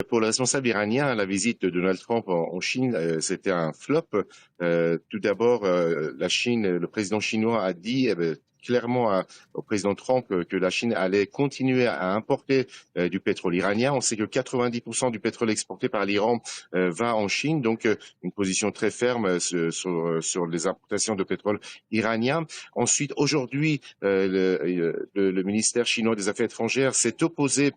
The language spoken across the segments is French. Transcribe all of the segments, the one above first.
Pour le responsable iranien, la visite de Donald Trump en Chine, c'était un flop. Tout d'abord, la Chine, le président chinois a dit clairement au président Trump que la Chine allait continuer à importer du pétrole iranien. On sait que 90% du pétrole exporté par l'Iran va en Chine, donc une position très ferme sur les importations de pétrole iranien. Ensuite, aujourd'hui, le ministère chinois des Affaires étrangères s'est opposé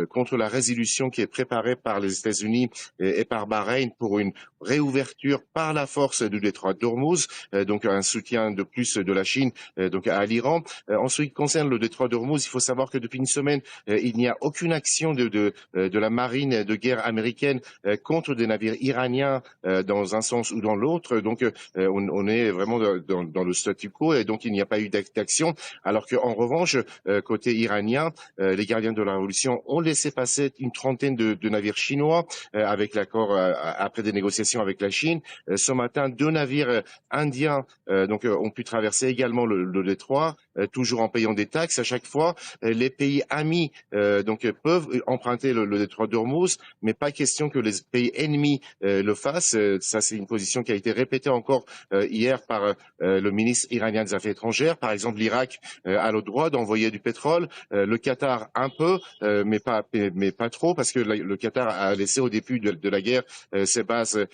contre la résolution qui est préparée par les États-Unis et par Bahreïn pour une réouverture par la force du détroit d'Ormuz, donc un soutien de plus de la Chine donc à l'Iran. En ce qui concerne le détroit d'Ormuz, il faut savoir que depuis une semaine, il n'y a aucune action de la marine de guerre américaine contre des navires iraniens dans un sens ou dans l'autre. Donc on est vraiment dans le statu quo et donc il n'y a pas eu d'action. Alors qu'en revanche, côté iranien, les gardiens de la révolution ont laissé passer une trentaine de navires chinois avec l'accord après des négociations avec la Chine. Ce matin, 2 navires indiens ont pu traverser également le détroit, toujours en payant des taxes à chaque fois. Les pays amis peuvent emprunter le détroit d'Ormuz, mais pas question que les pays ennemis le fassent. Ça, c'est une position qui a été répétée encore hier par le ministre iranien des Affaires étrangères. Par exemple, l'Irak a le droit d'envoyer du pétrole, le Qatar un peu, mais pas trop, parce que le Qatar a laissé au début de la guerre ses bases,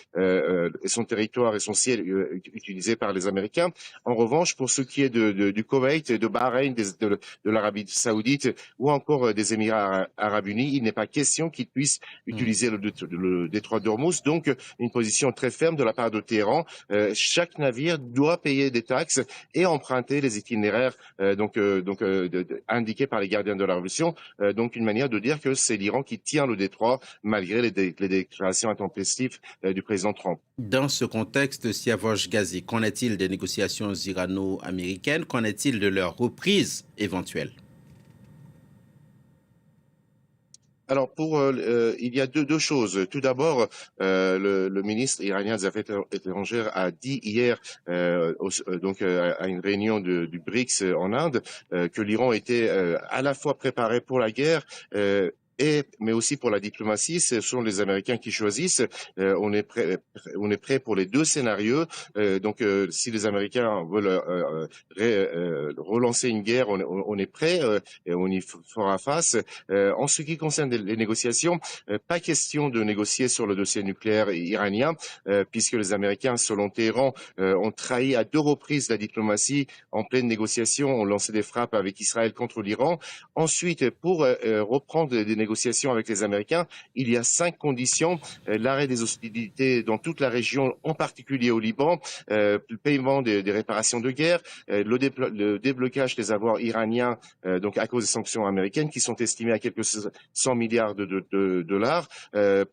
son territoire et son ciel utilisés par les Américains. En revanche, pour ce qui est du Koweït, de Bahreïn, de l'Arabie saoudite ou encore des Émirats arabes unis, il n'est pas question qu'ils puissent utiliser le détroit d'Ormuz. Donc, une position très ferme de la part de Téhéran. Chaque navire doit payer des taxes et emprunter les itinéraires indiqués par les gardiens de la révolution. Donc, une manière de dire que c'est l'Iran qui tient le détroit malgré les déclarations intempestives du président Trump. Dans ce contexte, Siavosh Ghazi, qu'en est-il des négociations irano-américaines? Qu'en est-il de leur reprise éventuelle? Alors il y a deux choses. Tout d'abord, le ministre iranien des Affaires étrangères a dit hier à une réunion du BRICS en Inde que l'Iran était à la fois préparé pour la guerre mais aussi pour la diplomatie. Ce sont les Américains qui choisissent. On est prêt pour les deux scénarios. Si les Américains veulent relancer une guerre, on est prêt et on y fera face. En ce qui concerne les négociations, pas question de négocier sur le dossier nucléaire iranien, puisque les Américains, selon Téhéran, ont trahi à 2 reprises la diplomatie en pleine négociation, ont lancé des frappes avec Israël contre l'Iran. Ensuite, pour reprendre des négociations avec les Américains, il y a 5 conditions. L'arrêt des hostilités dans toute la région, en particulier au Liban, le paiement des réparations de guerre, le déblocage des avoirs iraniens à cause des sanctions américaines qui sont estimées à quelques 100 milliards de dollars,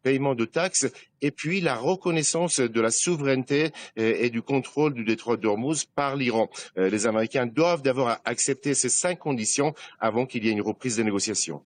paiement de taxes, et puis la reconnaissance de la souveraineté et du contrôle du détroit d'Ormuz par l'Iran. Les Américains doivent d'abord accepter ces 5 conditions avant qu'il y ait une reprise des négociations.